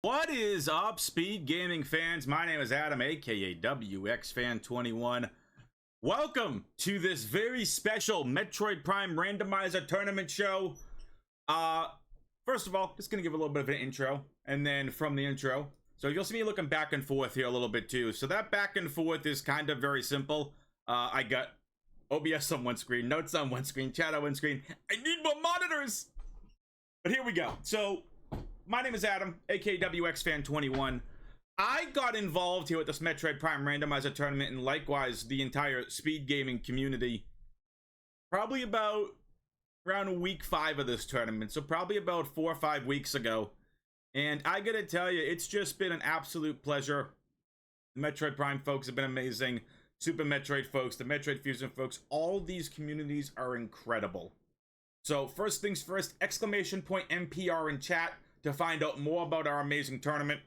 What is up, Speed Gaming fans? My name is Adam, aka WXFan21. Welcome to this very special Metroid Prime Randomizer tournament show. First of all, just gonna give a little bit of an intro, and then from the intro, so you'll see me looking back and forth here a little bit too. So that back and forth is kind of very simple. I got OBS on one screen, notes on one screen, chat on one screen. I need more monitors! But here we go. So, my name is Adam, aka WXFan21. I got involved here with this Metroid Prime Randomizer tournament, and likewise the entire Speed Gaming community, probably about around week 5 of this tournament, so probably about 4 or 5 weeks ago. And I gotta tell you, it's just been an absolute pleasure. The Metroid Prime folks have been amazing. Super Metroid folks, the Metroid Fusion folks, all these communities are incredible. So first things first, exclamation point NPR in chat to find out more about our amazing tournament.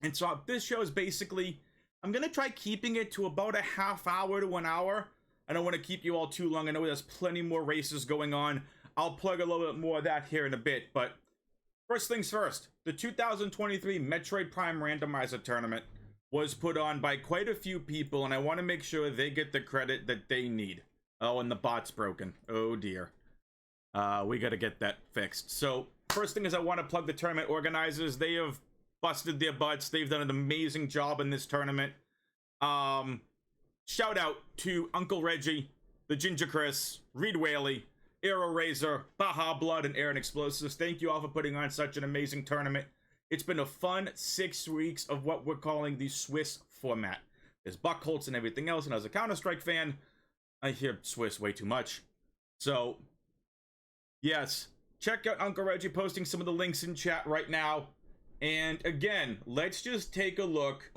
And so this show is basically, I'm gonna try keeping it to about a half hour to 1 hour. I don't want to keep you all too long. I know there's plenty more races going on. I'll plug a little bit more of that here in a bit, but first things first, the 2023 Metroid Prime Randomizer tournament was put on by quite a few people, and I want to make sure they get the credit that they need. Oh, and the bot's broken. Oh dear. We gotta get that fixed. So first thing is I want to plug the tournament organizers. They have busted their butts. They've done an amazing job in this tournament. Shout out to Uncle Reggie, the Ginger Chris, Reed Whaley, Arrow Razor, Baja Blood, and Aaron Explosives. Thank you all for putting on such an amazing tournament. It's been a fun 6 weeks of what we're calling the Swiss format. There's Buckholz and everything else, and as a Counter-Strike fan, I hear Swiss way too much. So, yes, check out Uncle Reggie posting some of the links in chat right now. And again, let's just take a look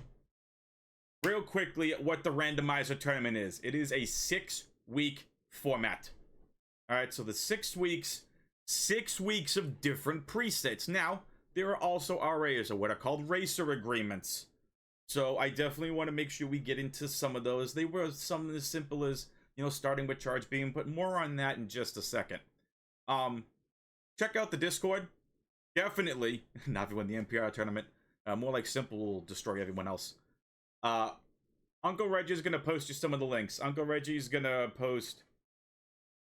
real quickly at what the randomizer tournament is. It is a 6-week format. All right, so the 6 weeks, 6 weeks of different presets. Now, there are also RAs, or what are called racer agreements. So I definitely want to make sure we get into some of those. They were something as simple as, you know, starting with charge beam, but more on that in just a second. Check out the Discord. Definitely, not if you win the NPR tournament. More like simple will destroy everyone else. Uncle Reggie's gonna post you some of the links. Uncle Reggie's gonna post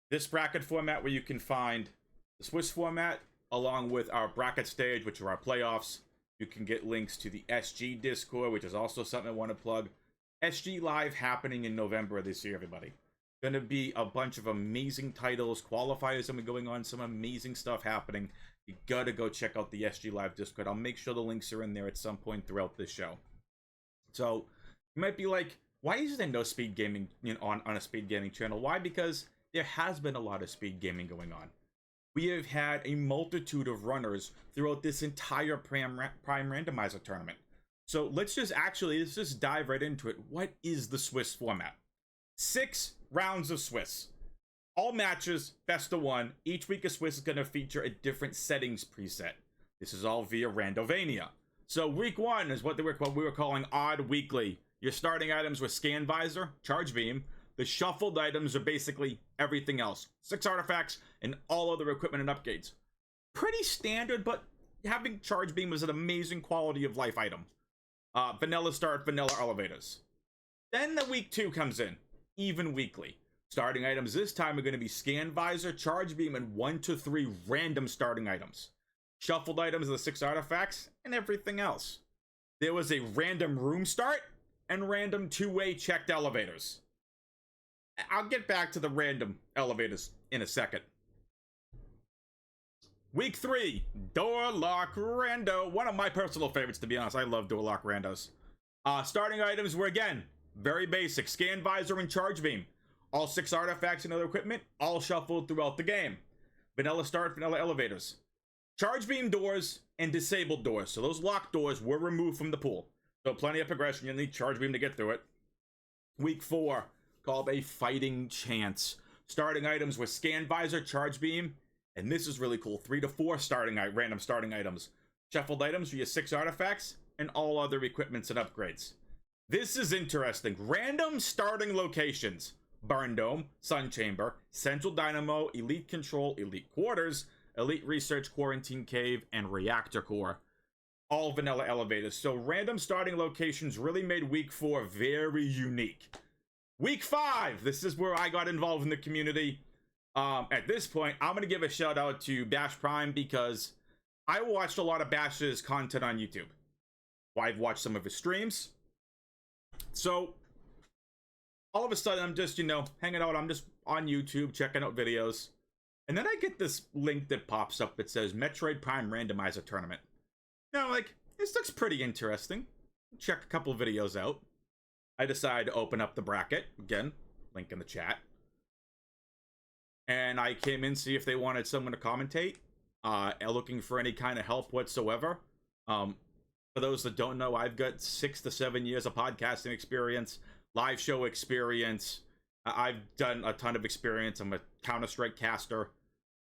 this bracket format where you can find the Swiss format along with our bracket stage, which are our playoffs. You can get links to the SG Discord, which is also something I want to plug. SG Live happening in November of this year, everybody. Gonna be a bunch of amazing titles, qualifiers gonna be going on, some amazing stuff happening. You gotta go check out the SG Live Discord. I'll make sure the links are in there at some point throughout this show. So you might be like, why is there no speed gaming, you know, on a speed gaming channel? Why? Because there has been a lot of speed gaming going on. We have had a multitude of runners throughout this entire Prime Randomizer tournament. So let's just dive right into it. What is the Swiss format? 6 rounds of Swiss. All matches, best of 1. Each week of Swiss is going to feature a different settings preset. This is all via Randovania. So week 1 is what we were calling Odd Weekly. Your starting items were Scan Visor, Charge Beam. The shuffled items are basically everything else. 6 artifacts and all other equipment and upgrades. Pretty standard, but having Charge Beam was an amazing quality of life item. Vanilla Start, Vanilla Elevators. Then the week 2 comes in. Even weekly. Starting items this time are going to be Scan Visor, Charge Beam, and 1 to 3 random starting items. Shuffled items are the 6 artifacts and everything else. There was a random room start and random 2-way checked elevators. I'll get back to the random elevators in a second. Week 3, Door Lock Rando. One of my personal favorites, to be honest. I love Door Lock Randos. Starting items were, again, very basic. Scan Visor and Charge Beam. All 6 artifacts and other equipment, all shuffled throughout the game. Vanilla Start, Vanilla Elevators. Charge Beam doors and disabled doors. So those locked doors were removed from the pool. So plenty of progression. You'll need Charge Beam to get through it. Week 4, called a Fighting Chance. Starting items were Scan Visor, Charge Beam, and this is really cool. 3 to 4 random starting items. Shuffled items for your 6 artifacts and all other equipments and upgrades. This is interesting. Random starting locations. Burn Dome, Sun Chamber, Central Dynamo, Elite Control, Elite Quarters, Elite Research, Quarantine Cave, and Reactor Core. all vanilla elevators. So random starting locations really made week 4 very unique. Week 5, this is where I got involved in the community. At this point, I'm going to give a shout out to Bash Prime because I watched a lot of Bash's content on YouTube. I've watched some of his streams. So all of a sudden, I'm just, hanging out. I'm just on YouTube, checking out videos. And then I get this link that pops up that says Metroid Prime Randomizer Tournament. Like, this looks pretty interesting. Check a couple videos out. I decide to open up the bracket. Again, link in the chat. And I came in, see if they wanted someone to commentate. Looking for any kind of help whatsoever. For those that don't know, I've got 6 to 7 years of podcasting experience, live show experience. I've done a ton of experience. I'm a Counter-Strike caster.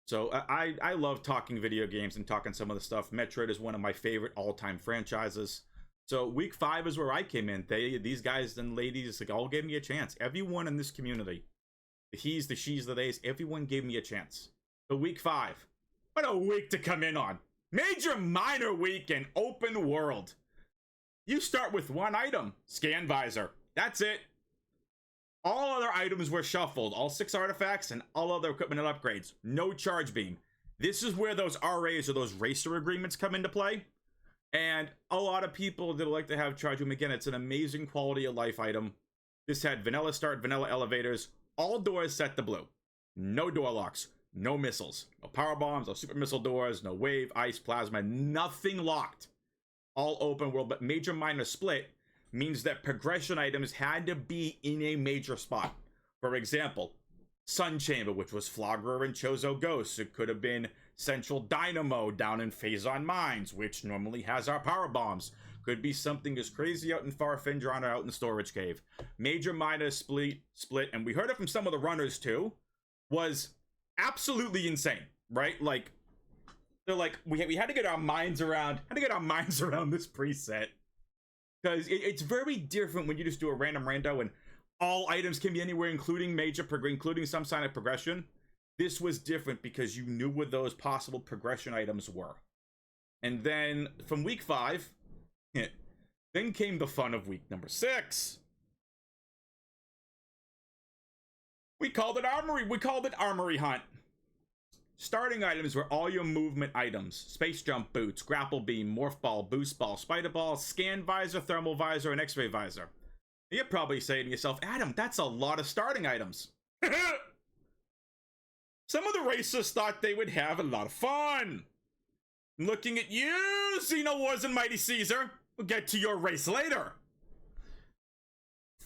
So I love talking video games and talking some of the stuff. Metroid is one of my favorite all-time franchises. So week 5 is where I came in. These guys and ladies all gave me a chance. Everyone in this community, the he's, the she's, the theys, everyone gave me a chance. So week 5, what a week to come in on. Major minor week in open world. You start with one item, scan visor. That's it. All other items were shuffled. All 6 artifacts and all other equipment and upgrades. No charge beam. This is where those RAs or those racer agreements come into play. And a lot of people that like to have charge beam. Again, it's an amazing quality of life item. This had vanilla start, vanilla elevators. All doors set to blue. No door locks. No missiles. No power bombs. No super missile doors. No wave, ice, plasma. Nothing locked. All open world. But major minor split means that progression items had to be in a major spot. For example, Sun Chamber, which was Flogger and Chozo Ghosts. It could have been Central Dynamo down in Phazon Mines, which normally has our power bombs. Could be something as crazy out in Farfindron or out in the Storage Cave. Major minor split, and we heard it from some of the runners too, was absolutely insane, right? Like, they're like, we had to get our minds around, this preset. Because it's very different when you just do a random rando and all items can be anywhere, including including some sign of progression. This was different because you knew what those possible progression items were. And then from week 5, then came the fun of week number 6. We called it Armory Hunt. Starting items were all your movement items. Space jump boots, grapple beam, morph ball, boost ball, spider ball, scan visor, thermal visor, and x-ray visor. You're probably saying to yourself, Adam, that's a lot of starting items. Some of the racers thought they would have a lot of fun. Looking at you, Xeno Wars and Mighty Caesar. We'll get to your race later.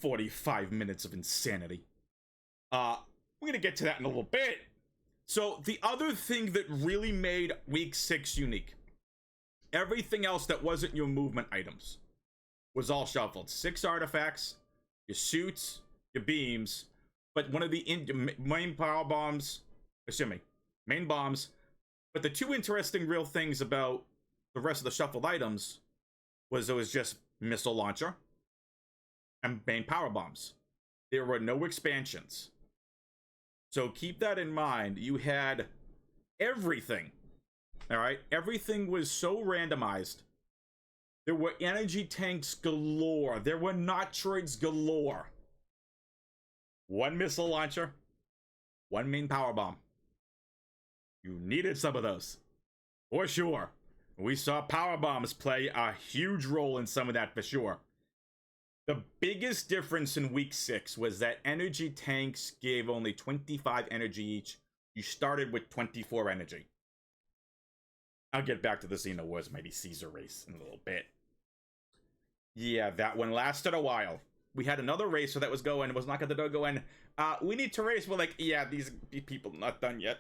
45 minutes of insanity. We're gonna get to that in a little bit. So the other thing that really made week 6 unique, everything else that wasn't your movement items was all shuffled. 6 artifacts, your suits, your beams, but one of the main power bombs, main bombs. But the 2 interesting real things about the rest of the shuffled items was there was just missile launcher and main power bombs. There were no expansions. So keep that in mind. You had everything. All right? Everything was so randomized. There were energy tanks galore. There were Metroids galore. 1 missile launcher. 1 main power bomb. You needed some of those. For sure. We saw power bombs play a huge role in some of that for sure. The biggest difference in week 6 was that energy tanks gave only 25 energy each. You started with 24 energy. I'll get back to the Xeno Wars Mighty Caesar race in a little bit. Yeah, that one lasted a while. We had another racer that was going, was knocking the door going, we need to race. We're like, yeah, these people not done yet.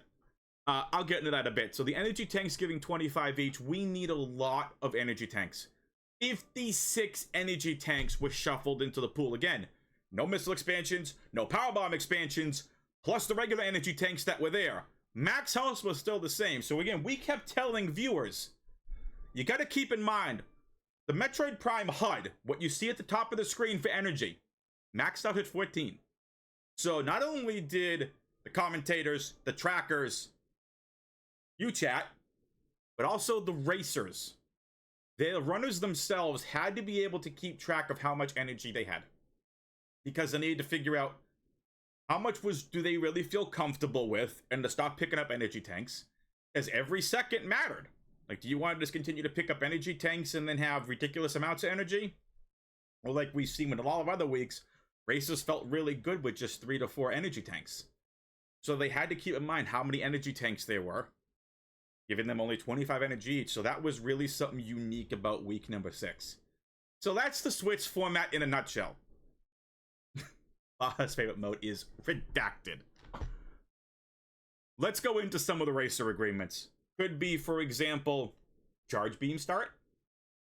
I'll get into that a bit. So the energy tanks giving 25 each. We need a lot of energy tanks. 56 energy tanks were shuffled into the pool. Again, no missile expansions, no powerbomb expansions, plus the regular energy tanks that were there. Max health was still the same. So again, we kept telling viewers, you got to keep in mind, the Metroid Prime HUD, what you see at the top of the screen for energy, maxed out at 14. So not only did the commentators, the trackers, you chat, but also the racers the runners themselves had to be able to keep track of how much energy they had, because they needed to figure out how much do they really feel comfortable with, and to stop picking up energy tanks, as every second mattered. Like, do you want to just continue to pick up energy tanks and then have ridiculous amounts of energy? Or like we've seen with a lot of other weeks, racers felt really good with just 3 to 4 energy tanks. So they had to keep in mind how many energy tanks there were, giving them only 25 energy each. So that was really something unique about week number 6. So that's the Switch format in a nutshell. Baja's favorite mode is redacted. Let's go into some of the racer agreements. Could be, for example, Charge Beam start.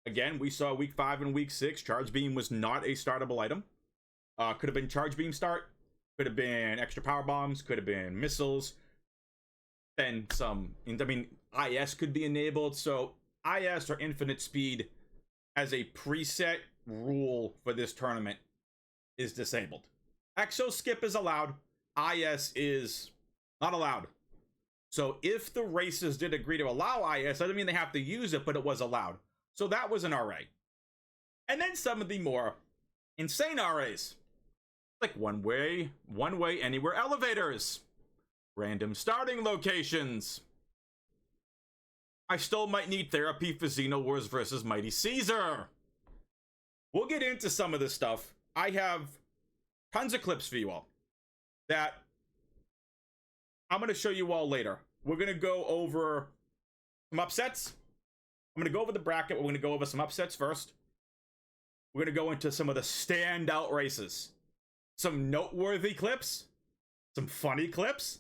Again, we saw week 5 and week 6. Charge Beam was not a startable item. Could have been Charge Beam start. Could have been extra power bombs. Could have been missiles. Then some, I mean, IS could be enabled. So IS, or infinite speed, as a preset rule for this tournament, is disabled. Exo skip is allowed. IS is not allowed. So if the races did agree to allow IS, that doesn't mean they have to use it, but it was allowed. So that was an RA. And then some of the more insane RAs, like one way anywhere elevators, random starting locations. I still might need therapy for Xenowars versus Mighty Caesar. We'll get into some of this stuff. I have tons of clips for you all that I'm going to show you all later. We're going to go over some upsets. I'm going to go over the bracket. We're going to go over some upsets first. We're going to go into some of the standout races, some noteworthy clips, some funny clips,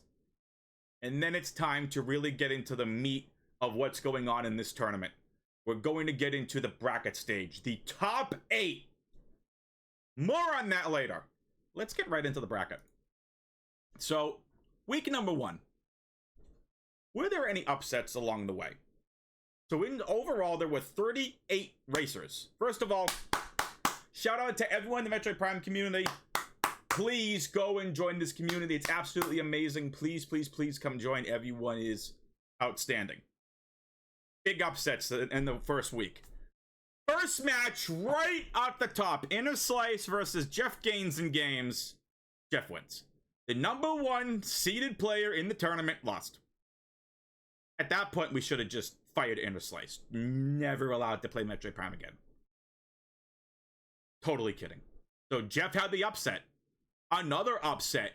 and then it's time to really get into the meat of what's going on in this tournament. We're going to get into the bracket stage, the top 8. More on that later. Let's get right into the bracket. So, week number 1. Were there any upsets along the way? So overall, there were 38 racers. First of all, shout out to everyone in the Metroid Prime community. Please go and join this community. It's absolutely amazing. Please, please, please come join. Everyone is outstanding. Big upsets in the first week. First match right off the top. Inner Slice versus Jeff Gaines in Games. Jeff wins. The number 1 seeded player in the tournament lost. At that point, we should have just fired Inner Slice. Never allowed to play Metroid Prime again. Totally kidding. So Jeff had the upset. Another upset.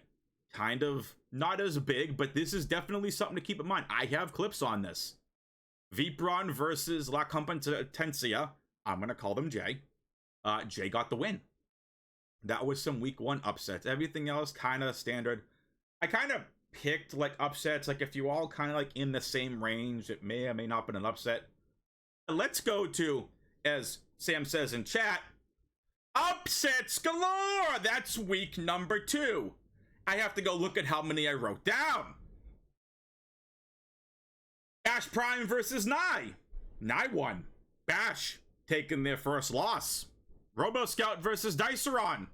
Kind of not as big, but this is definitely something to keep in mind. I have clips on this. Vipron versus La Competencia. I'm going to call them Jay. Jay got the win. That was some week 1 upsets. Everything else kind of standard. I kind of picked like upsets, like if you all kind of like in the same range, it may or may not have been an upset. Let's go to, as Sam says in chat, upsets galore. That's week number 2. I have to go look at how many I wrote down. Bash Prime versus Nye. Nye won. Bash taking their first loss. Robo Scout versus Diceron.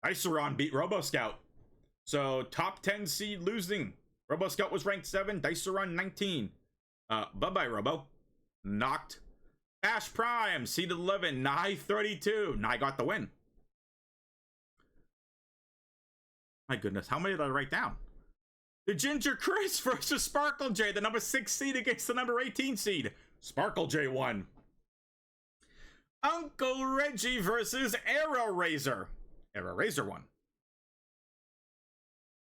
Diceron beat Robo Scout. So top 10 seed losing. Robo Scout was ranked 7. Diceron 19. Bye-bye, Robo. Knocked. Bash Prime, seeded 11. Nye 32. Nye got the win. My goodness, how many did I write down? The Ginger Chris versus Sparkle J, the number 6 seed against the number 18 seed. Sparkle J won. Uncle Reggie versus Arrow Razor. Arrow Razor won.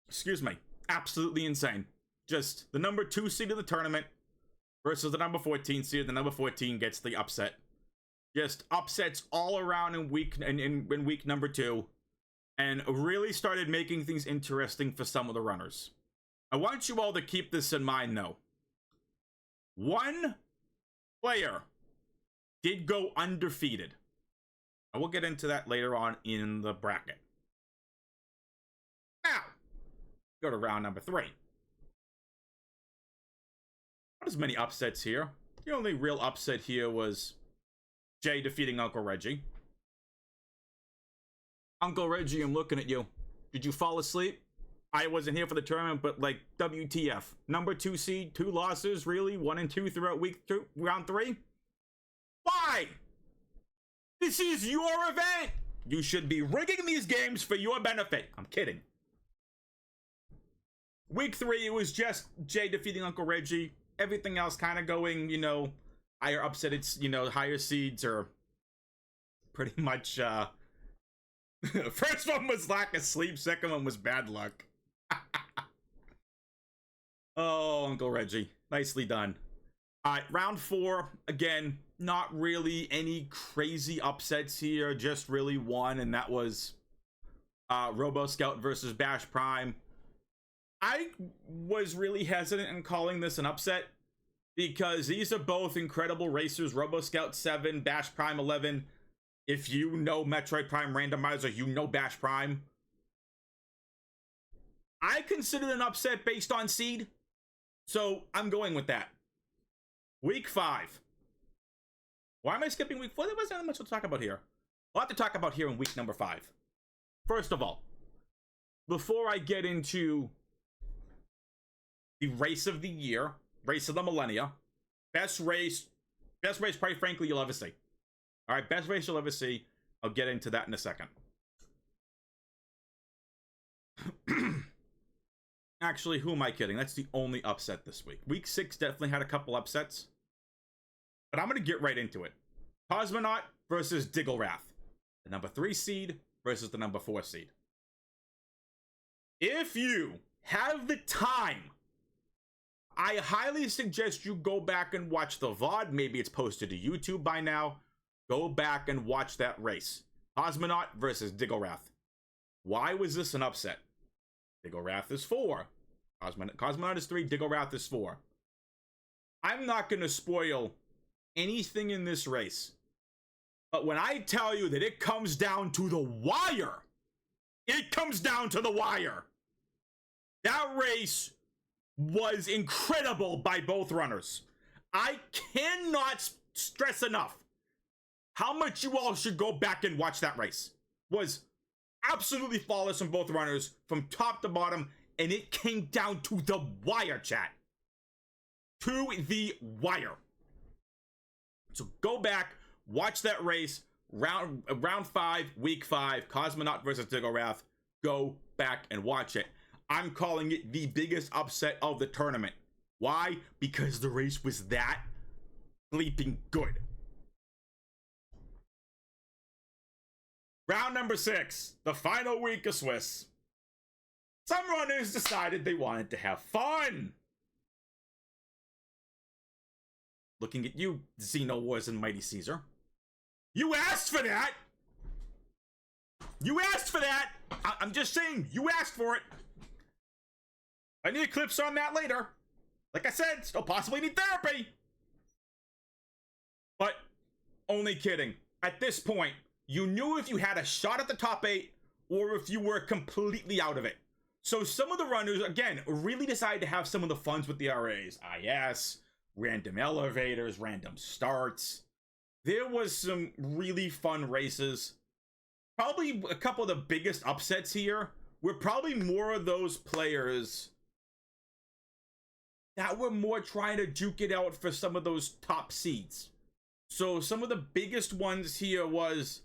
Excuse me. Absolutely insane. Just the number 2 seed of the tournament versus the number 14 seed. The number 14 gets the upset. Just upsets all around in week number 2. And really started making things interesting for some of the runners. I want you all to keep this in mind, though. One player did go undefeated. I will get into that later on in the bracket. Now, go to round number 3. Not as many upsets here. The only real upset here was Jay defeating Uncle Reggie. Uncle Reggie, I'm looking at you. Did you fall asleep? I wasn't here for the tournament, but like, WTF. Number 2 seed, 2 losses, really? 1 and 2 throughout round 3? This is your event. You should be rigging these games for your benefit. I'm kidding. Week 3, it was just Jay defeating Uncle Reggie. Everything else kind of going, you know, higher upset. It's, you know, higher seeds are pretty much, first one was lack of sleep. Second one was bad luck. Oh, Uncle Reggie. Nicely done. All right, round 4. Again, not really any crazy upsets here. Just really one, and that was Robo Scout versus Bash Prime. I was really hesitant in calling this an upset because these are both incredible racers. Robo Scout 7, Bash Prime 11. If you know Metroid Prime Randomizer, you know Bash Prime. I consider it an upset based on seed, so I'm going with that. Week 5. Why am I skipping week 4? There wasn't much to talk about here. We'll have to talk about here in week number 5. First of all, before I get into the race of the year, race of the millennia, best race quite frankly you'll ever see. All right, best race you'll ever see. I'll get into that in a second. Actually, who am I kidding? That's the only upset this week. Week 6 definitely had a couple upsets, but I'm going to get right into it. Cosmonaut versus Digglerath. The number 3 seed versus the number 4 seed. If you have the time, I highly suggest you go back and watch the VOD. Maybe it's posted to YouTube by now. Go back and watch that race. Cosmonaut versus Digglerath. Why was this an upset? Digglerath is 4. Cosmonaut is 3. Digglerath is 4. I'm not going to spoil anything in this race. But when I tell you that it comes down to the wire, it comes down to the wire. That race was incredible by both runners. I cannot stress enough how much you all should go back and watch that race. Was absolutely flawless from both runners from top to bottom, and it came down to the wire, chat. To the wire. So go back, watch that race, round 5, week 5, Cosmonaut versus Digglerath. Go back and watch it. I'm calling it the biggest upset of the tournament. Why? Because the race was that bleeping good. Round number 6, the final week of Swiss. Some runners decided they wanted to have fun. Looking at you, Xeno Wars and Mighty Caesar. You asked for that! You asked for that! I'm just saying, you asked for it. I need clips on that later. Like I said, still possibly need therapy. But, only kidding. At this point, you knew if you had a shot at the top 8 or if you were completely out of it. So some of the runners, again, really decided to have some of the funs with the RAs. IS, random elevators, random starts. There was some really fun races. Probably a couple of the biggest upsets here were probably more of those players that were more trying to duke it out for some of those top seeds. So some of the biggest ones here was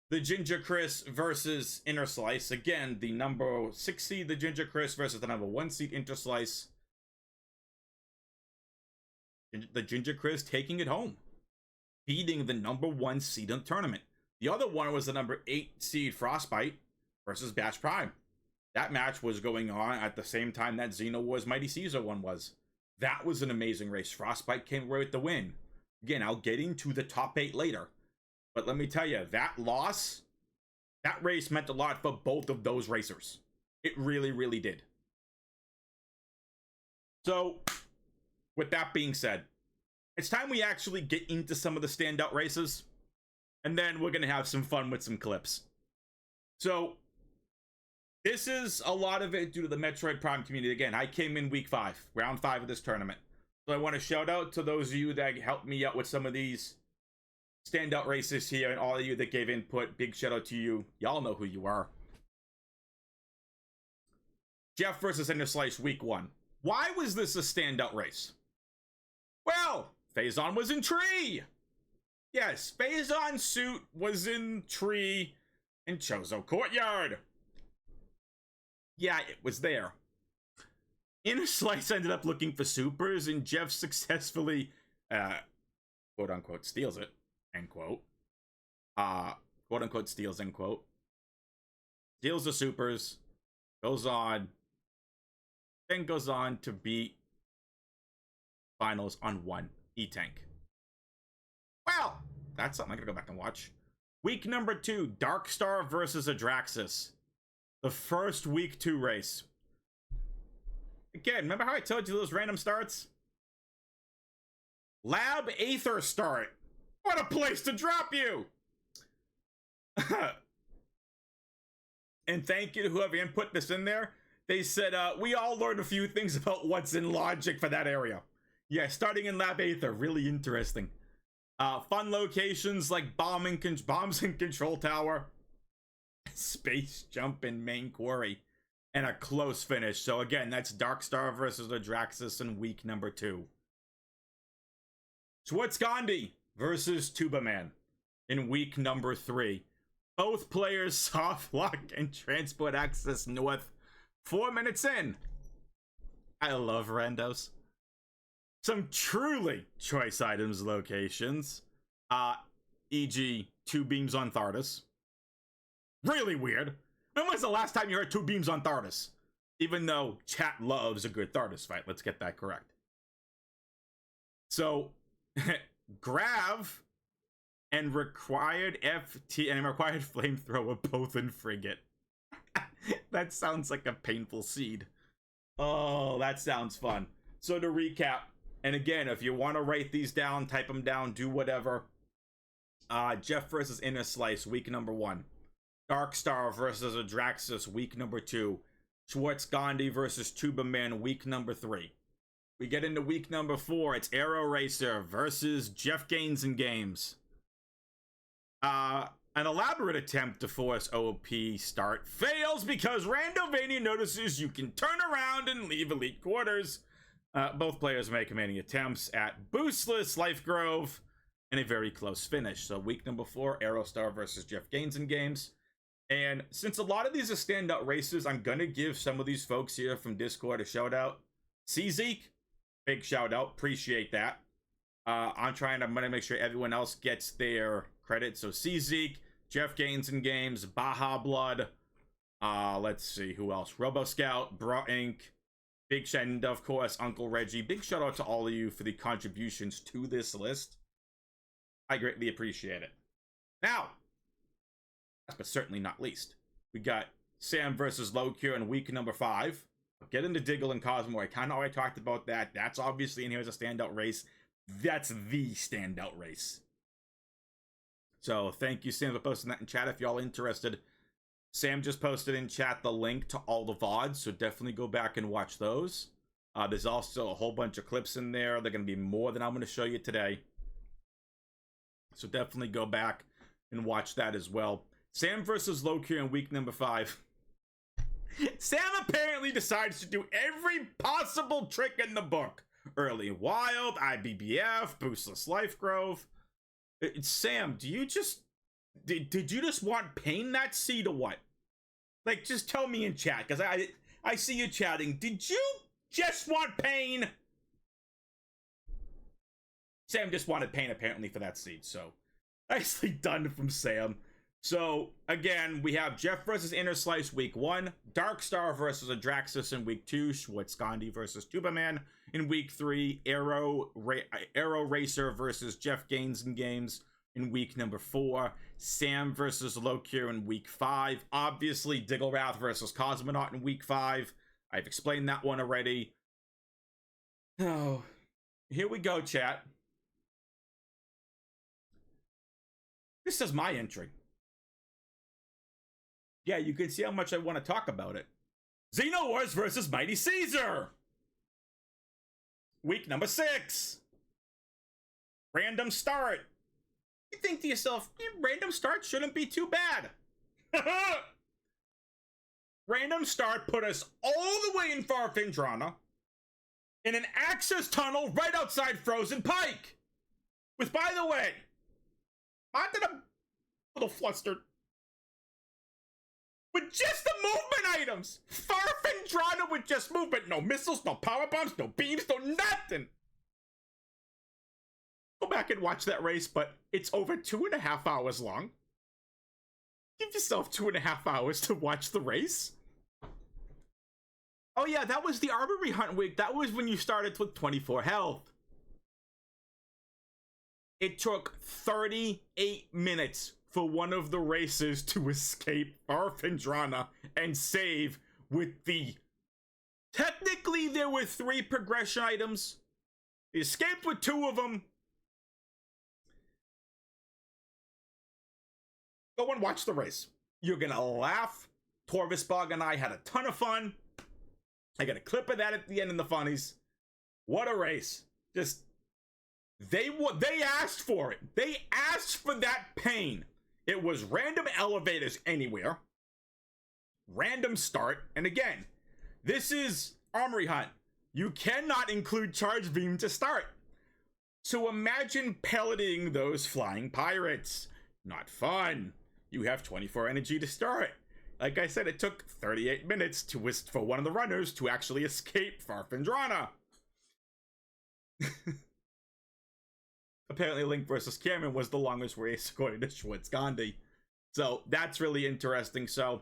the Ginger Chris versus Inner Slice. Again, the number 6 seed, the Ginger Chris, versus the number 1 seed, Inner Slice. The Ginger Chris taking it home, beating the number 1 seed in the tournament. The other one was the number 8 seed Frostbite versus Bash Prime. That match was going on at the same time that Xeno Wars Mighty Caesar one was. That was an amazing race. Frostbite came away with the win. Again, I'll get into the top 8 later. But let me tell you, that loss, that race meant a lot for both of those racers. It really, really did. So, with that being said, it's time we actually get into some of the standout races. And then we're going to have some fun with some clips. So, this is a lot of it due to the Metroid Prime community. Again, I came in week 5, round 5 of this tournament. So I want to shout out to those of you that helped me out with some of these standout races here, and all of you that gave input. Big shout out to you. Y'all know who you are. Jeff versus Inner Slice week 1. Why was this a standout race? Well, Phazon was in tree. Yes, Phazon suit was in tree in Chozo Courtyard. Yeah, it was there. Inner Slice ended up looking for supers, and Jeff successfully, quote unquote, steals it, end quote. Quote unquote, steals, end quote. Steals the supers, goes on, then goes on to beat finals on 1 E-Tank. Well, that's something I gotta go back and watch. Week number 2, Darkstar versus Adraxis. The first week 2 race. Again, remember how I told you those random starts? Lab Aether start. What a place to drop you! And thank you to whoever input this in there. They said, we all learned a few things about what's in logic for that area. Yeah, starting in Lab Aether, really interesting. Fun locations like bombs in Control Tower, space jump in Main Quarry, and a close finish. So again, that's Darkstar versus Adraxis in week number 2. Schwartz-Gandhi versus Tubaman in week number 3. Both players soft lock and transport access north 4 minutes in. I love randos. Some truly choice items locations. E.g. 2 beams on Thardus. Really weird. When was the last time you heard 2 beams on Thardus? Even though chat loves a good Thardus fight. Let's get that correct. So, Grav and required FT and required flamethrower both in frigate. That sounds like a painful seed. Oh, that sounds fun. So to recap, and again, if you want to write these down, type them down, do whatever. Jeff versus Inner Slice, week number 1. Darkstar versus Adraxis, week number 2. Schwartz-Gandhi versus Tubaman, week number 3. We get into week number 4. It's Aero Racer versus Jeff Gaines in Games. An elaborate attempt to force OP start fails because Randovania notices you can turn around and leave elite quarters. Both players make many attempts at boostless Life Grove and a very close finish. So week number 4, Aerostar versus Jeff Gaines in Games. And since a lot of these are standout races, I'm gonna give some of these folks here from Discord a shout out. C-Zeke, big shout out, appreciate that. I'm gonna make sure everyone else gets their credit. So C-Zeke, Jeff Gaines in Games, Baja Blood, let's see who else, Robo Scout, Bra Inc., Big shout, and of course Uncle Reggie. Big shout out to all of you for the contributions to this list. I greatly appreciate it. Now, last but certainly not least, we got Sam versus Lowcure in week number 5. Get into Diggle and Cosmo. I kind of already talked about that. That's obviously in here as a standout race. That's the standout race. So thank you, Sam, for posting that in chat. If y'all interested, Sam just posted in chat the link to all the VODs, so definitely go back and watch those. There's also a whole bunch of clips in there. They're going to be more than I'm going to show you today. So definitely go back and watch that as well. Sam versus Lowcure in week number 5. Sam apparently decides to do every possible trick in the book. Early Wild, IBBF, Boostless Life Grove. Sam, do you just... Did you just want pain that seed or what? Like, just tell me in chat, because I see you chatting. Did you just want pain? Sam just wanted pain, apparently, for that seed, so nicely done from Sam. So, again, we have Jeff versus Inner Slice week 1, Darkstar versus Adraxis in week 2, Schwartz-Gandhi versus Tubaman in week 3, Aero Racer versus Jeff Gaines in Games in week number 4, Sam versus Lowcure in week 5, obviously Digglerath versus Cosmonaut in week 5. I've explained that one already. Oh, here we go, chat. This is my entry. Yeah, you can see how much I want to talk about it. Xenowars versus Mighty Caesar. Week number 6. Random start. You think to yourself, random start shouldn't be too bad. Random start put us all the way in Farfindrana in an access tunnel right outside Frozen Pike. With, by the way, little flustered. With just the movement items! Farfendrana with just movement. No missiles, no power bombs, no beams, no nothing! Go back and watch that race, but it's over 2.5 hours long. Give yourself 2.5 hours to watch the race. Oh yeah, that was the Armory Hunt week. That was when you started with 24 health. It took 38 minutes for one of the races to escape Farfendrana and save with the... Technically, there were 3 progression items. He escaped with 2 of them. Go and watch the race. You're gonna laugh. Torvisbog and I had a ton of fun. I got a clip of that at the end in the funnies. What a race. Just... They asked for it. They asked for that pain. It was random elevators anywhere. Random start. And again, this is Armory Hunt. You cannot include Charge Beam to start. So imagine pelleting those flying pirates. Not fun. You have 24 energy to start. Like I said, it took 38 minutes for one of the runners to actually escape Farfendrana. Apparently Link versus Cameron was the longest race according to Schwartz Gandhi. So that's really interesting. So,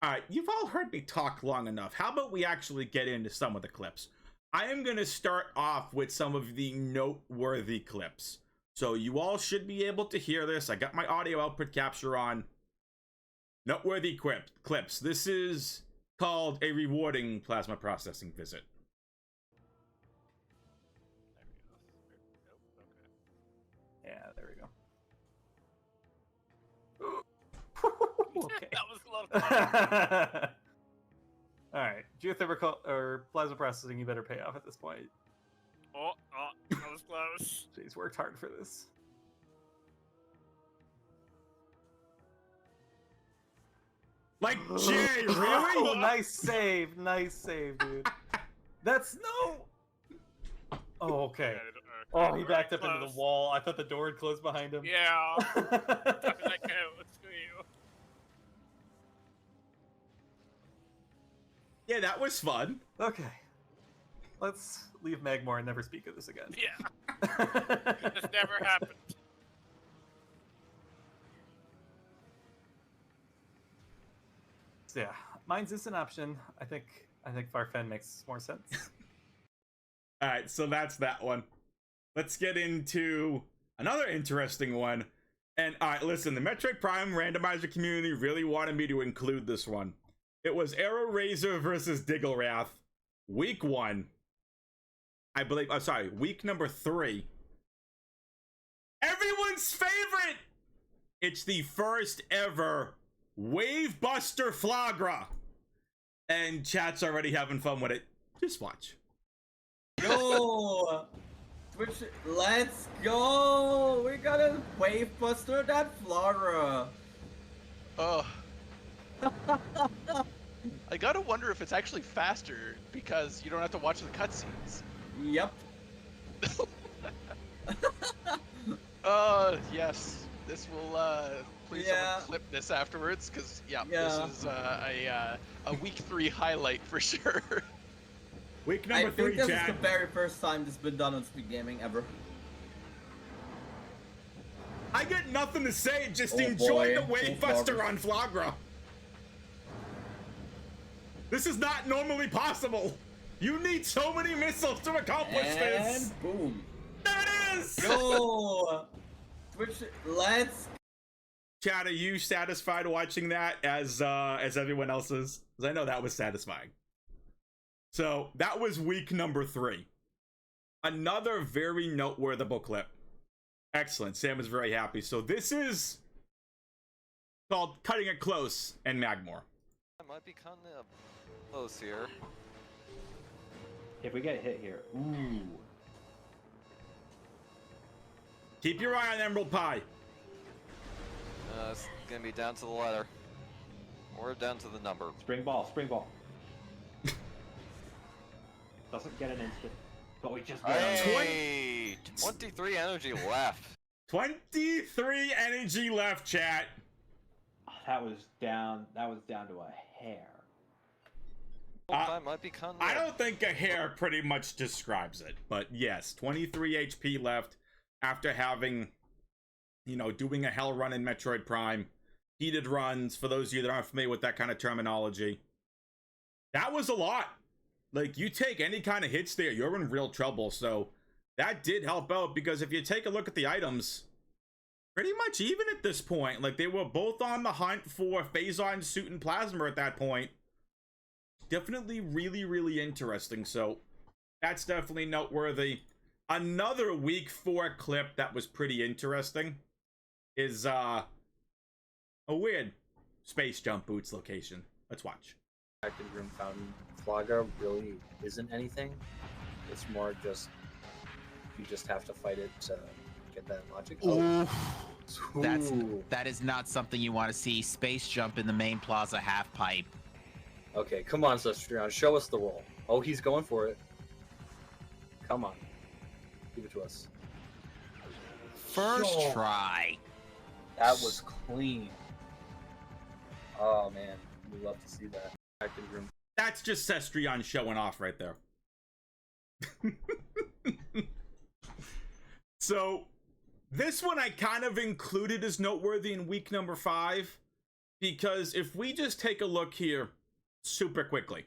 alright, you've all heard me talk long enough. How about we actually get into some of the clips? I am going to start off with some of the noteworthy clips. So you all should be able to hear this. I got my audio output capture on. Noteworthy clips. This is called a rewarding plasma processing visit. Okay. That was a lot of fun. Alright, geothermal or plasma processing, you better pay off at this point. Oh, that was close. She's worked hard for this. Like, Jay, really? Oh, nice save, dude. That's no. Oh, okay. Oh, he backed up into the wall. I thought the door had closed behind him. Yeah. How did that go? Screw you. Yeah, that was fun. Okay. Let's leave Magmore and never speak of this again. Yeah. This never happened. So yeah, mine's is an option. I think Farfen makes more sense. Alright, so that's that one. Let's get into another interesting one. And alright, listen, the Metroid Prime randomizer community really wanted me to include this one. It was Arrow Razor versus Digglerath, week 1. I believe, I'm sorry, week number 3. Everyone's favorite! It's the first ever Wave Buster Flagra. And chat's already having fun with it. Just watch. Yo! Twitch, let's go! We got a Wave Buster that Flagra. Oh. I gotta wonder if it's actually faster because you don't have to watch the cutscenes. Yep. Yes. This will, please someone clip this afterwards, because, this is a week 3 highlight for sure. Week number 3, this chat. is the very first time this has been done on SpeedGaming ever. I get nothing to say, just enjoy the Wave Buster Flagra. on Flagra. This is not normally possible. You need so many missiles to accomplish this. And boom. There it is! Yo! Twitch, let's... Chat, are you satisfied watching that as everyone else is? Because I know that was satisfying. So, that was week number 3. Another very noteworthy clip. Excellent. Sam is very happy. So, this is called Cutting It Close and Magmore. I might be kind of close here. If we get hit here, ooh. Keep your eye on Emerald Pie. It's gonna be down to the letter. Or down to the number. Spring ball, spring ball. Doesn't get an instant. But we just Hey! 23 energy left. 23 energy left, chat. that was down. That was down to a hair. Time might be coming. I don't think a hair pretty much describes it, but yes, 23 HP left after having, you know, doing a hell run in Metroid Prime, heated runs, for those of you that aren't familiar with that kind of terminology. That was a lot. Like, you take any kind of hits there, you're in real trouble, so that did help out, because if you take a look at the items, pretty much even at this point, like, they were both on the hunt for Phazon, Suit, and Plasma at that point. Definitely really, really interesting, so that's definitely noteworthy. Another week 4 clip that was pretty interesting is a weird space jump boots location. Let's watch. Active room fountain Flaga really isn't anything. It's more just you just have to fight it to get that logic. Ooh. Ooh. That is not something you want to see. Space jump in the main plaza half pipe. Okay, come on, Cestrion, show us the roll. Oh, he's going for it. Come on, give it to us. First try. That was clean. Oh man, we love to see that. Active room. That's just Cestrion showing off right there. So, this one I kind of included as noteworthy in week number 5, because if we just take a look here super quickly,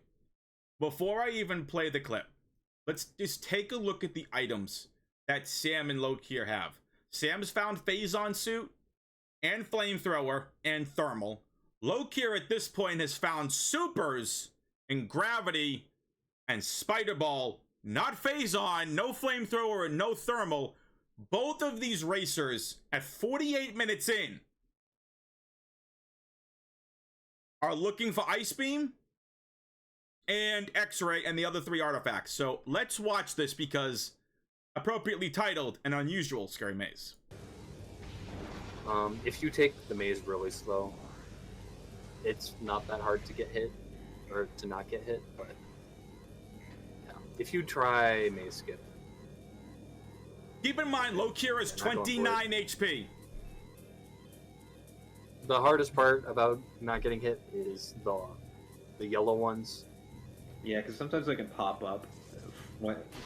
before I even play the clip, let's just take a look at the items that Sam and Lokir have. Sam's found Phazon Suit and Flamethrower and Thermal. Lokir at this point has found Supers and Gravity and Spider Ball. Not Phazon, no Flamethrower, and no Thermal. Both of these racers at 48 minutes in are looking for Ice Beam and X-Ray and the other 3 artifacts. So let's watch this, because appropriately titled An Unusual Scary Maze. If you take the maze really slow, it's not that hard to get hit, or to not get hit, but yeah. If you try maze skip. Keep in mind, Lokir is 29 HP. The hardest part about not getting hit is the yellow ones. Yeah, because sometimes they can pop up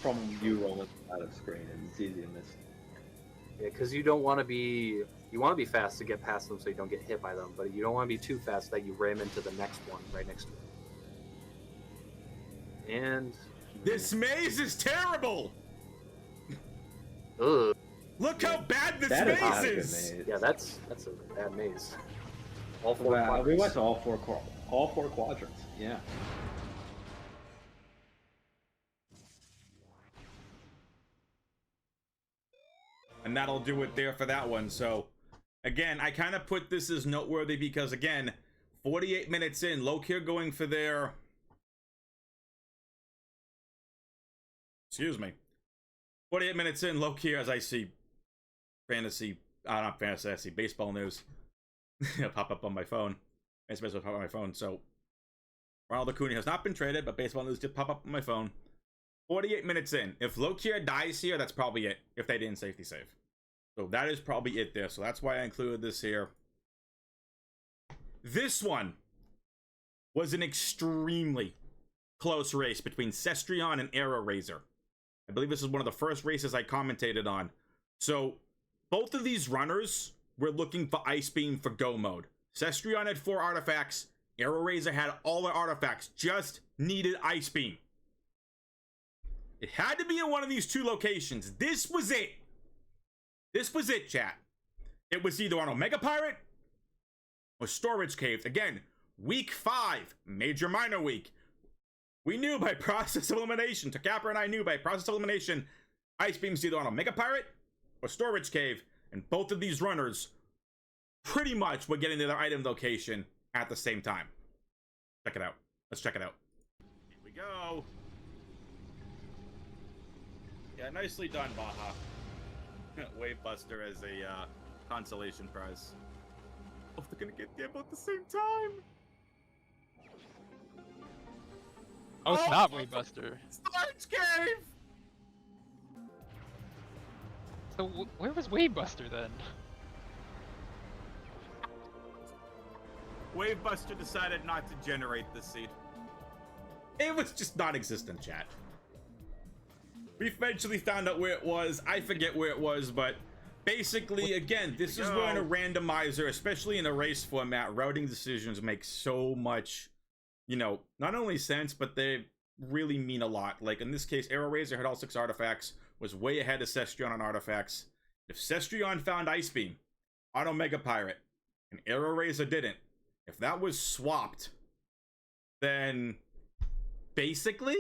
from you rolling out of screen, and it's easy to miss. Yeah, because you don't want to be... You want to be fast to get past them so you don't get hit by them, but you don't want to be too fast that you ram into the next one right next to it. And... This maze is terrible! Ugh. Look how bad this That maze is is! a maze. Yeah, that's a bad maze. All 4 Wow, quadrants. we went to all four quadrants. Yeah. And that'll do it there for that one. So, again, I kind of put this as noteworthy because, again, 48 minutes in, Lokir going for their... Excuse me. 48 minutes in, Lokir, as I see not fantasy, I see baseball news pop up on my phone. Baseball pop up on my phone. So, Ronald Acuna has not been traded, but baseball news did pop up on my phone. 48 minutes in. If Lokir dies here, that's probably it. If they didn't safety save. So that is probably it there. So that's why I included this here. This one was an extremely close race between Cestrion and Arrow Razor. I believe this is one of the first races I commentated on. So both of these runners were looking for Ice Beam for Go mode. Cestrion had 4 artifacts. Arrow Razor had all the artifacts. Just needed Ice Beam. It had to be in one of these 2 locations. This was it. This was it, chat. It was either on Omega Pirate or Storage Cave. Again, week 5, major minor week. We knew by process of elimination, Takapra and I knew by process of elimination, Ice Beam's either on Omega Pirate or Storage Cave, and both of these runners pretty much were getting to their item location at the same time. Check it out. Let's check it out. Here we go. Yeah, nicely done, Baja. Wave Buster as a consolation prize. Oh, they're gonna get there both at the same time. Oh, it's not Waybuster. Storage Cave! So where was Waybuster then? Wavebuster decided not to generate the seed. It was just non-existent, chat. We eventually found out where it was. I forget where it was, but basically, again, this is where in a randomizer, especially in a race format, routing decisions make so much, you know, not only sense, but they really mean a lot. Like in this case, Arrow Razor had all 6 artifacts, was way ahead of Cestrion on artifacts. If Cestrion found Ice Beam, Auto Mega Pirate, and Arrow Razor didn't, if that was swapped, then basically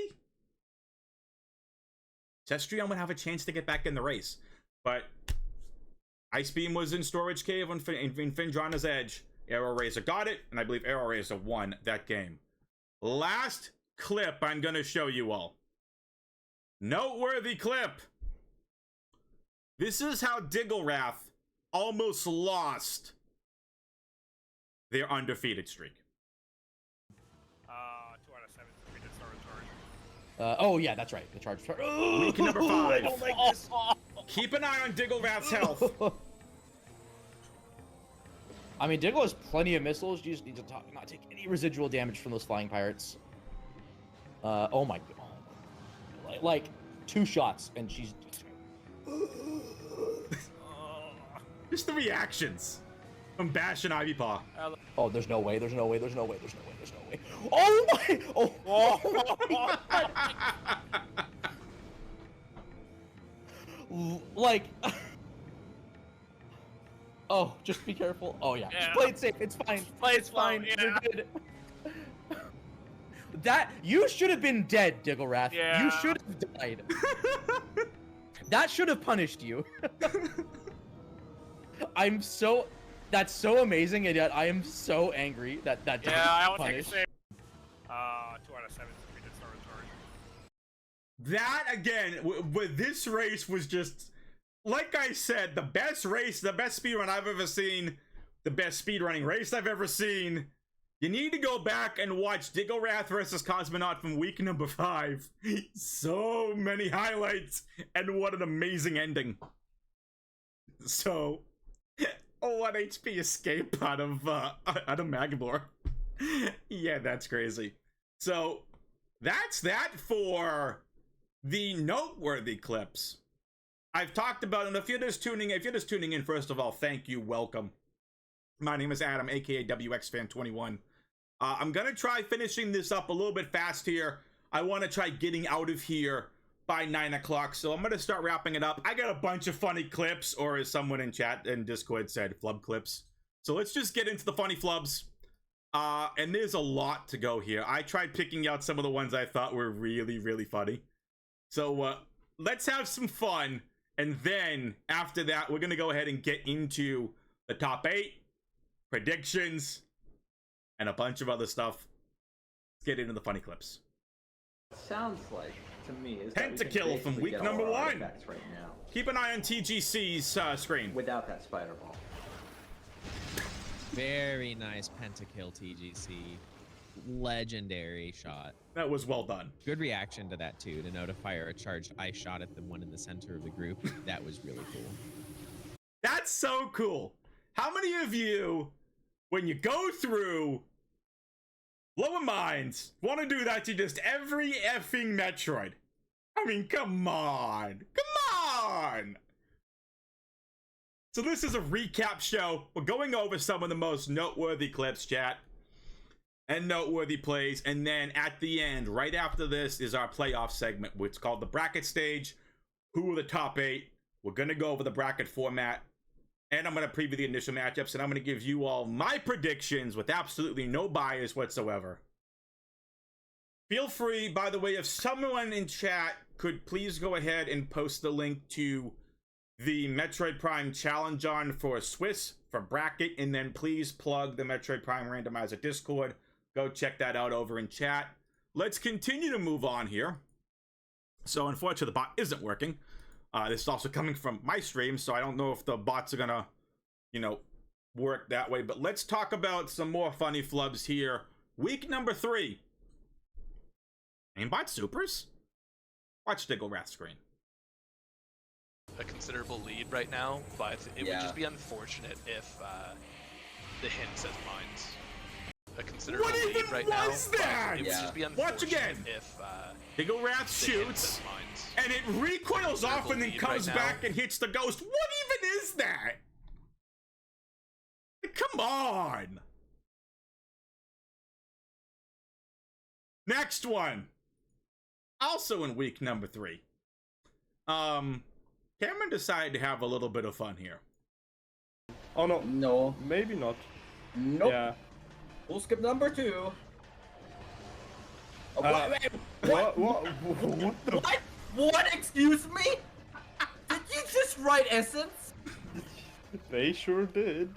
Cestrion would have a chance to get back in the race. But Ice Beam was in Storage Cave in Findrana's Edge. Arrow Razor got it, and I believe Arrow Razor won that game. Last clip I'm gonna show you all. Noteworthy clip. This is how Digglerath almost lost their undefeated streak. 2 out of 7 defeated Sarah. Oh yeah, that's right. The charge. Week number 5. I don't like this. Keep an eye on Digglerath's health. I mean, Diggle has plenty of missiles. You just need to not take any residual damage from those flying pirates. Oh my god. Like 2 shots and she's just the reactions from Bash and Ivy Paw. Oh, there's no way. There's no way. There's no way. There's no way. There's no way. Oh my! Oh. Like. Oh, just be careful. Oh yeah. Just play it safe. It's fine. It's fine. Yeah. You're good. That you should have been dead, Digglerath. Yeah. You should have died. That should have punished you. That's so amazing, and yet I am so angry that I will take a punished. save. 2 out of 7 defeated Sarah. That again, with this race was just, like I said, the best race, the best speedrun I've ever seen, the best speedrunning race I've ever seen. You need to go back and watch Digglerath versus Cosmonaut from week number 5. So many highlights, and what an amazing ending. So, 1 HP escape out of Magmor. Yeah, that's crazy. So, that's that for the noteworthy clips. I've talked about, and if you're just tuning in, first of all, thank you, welcome. My name is Adam, aka WXFan21. I'm gonna try finishing this up a little bit fast here. I want to try getting out of here by 9 o'clock, so I'm gonna start wrapping it up. I got a bunch of funny clips, or as someone in chat and Discord said, flub clips. So let's just get into the funny flubs. And there's a lot to go here. I tried picking out some of the ones I thought were really, really funny. So let's have some fun, and then after that, we're gonna go ahead and get into the top 8, predictions, and a bunch of other stuff. Let's get into the funny clips. Sounds like to me is that we can Pentakill from basically week get number all our 1. artifacts right now Keep an eye on TGC's screen. without that spider ball. Very nice pentakill TGC. Legendary shot. That was well done. Good reaction to that too, to know to fire a charged ice shot at the one in the center of the group. That was really cool. That's so cool. How many of you, when you go through Lower Minds, want to do that to just every effing Metroid? I mean, come on. Come on. So this is a recap show. We're going over some of the most noteworthy clips, chat, and noteworthy plays. And then at the end, right after this, is our playoff segment, which is called the bracket stage. Who are the top 8? We're going to go over the bracket format. And I'm going to preview the initial matchups, and I'm going to give you all my predictions with absolutely no bias whatsoever. Feel free, by the way, if someone in chat could please go ahead and post the link to the Metroid Prime Challenge on for Swiss for bracket, and then please plug the Metroid Prime Randomizer Discord. Go check that out over in chat. Let's continue to move on here. So unfortunately, the bot isn't working. This is also coming from my stream, so I don't know if the bots are gonna, work that way. But let's talk about some more funny flubs here. Week number 3. Aimbot supers? Watch Digglerath's screen. A considerable lead right now, but it would just be unfortunate if the hint says mines. a considerable What even lead right was now. that? It would just be Watch again. if Diggle Wrath shoots, and it recoils off and then comes back and hits the ghost. What even is that? Come on. Next one. Also in week number 3. Cameron decided to have a little bit of fun here. Oh no. No. Maybe not. Nope. Yeah. We'll skip number 2. Oh, What? What? Excuse me? Did you just write Essence? They sure did.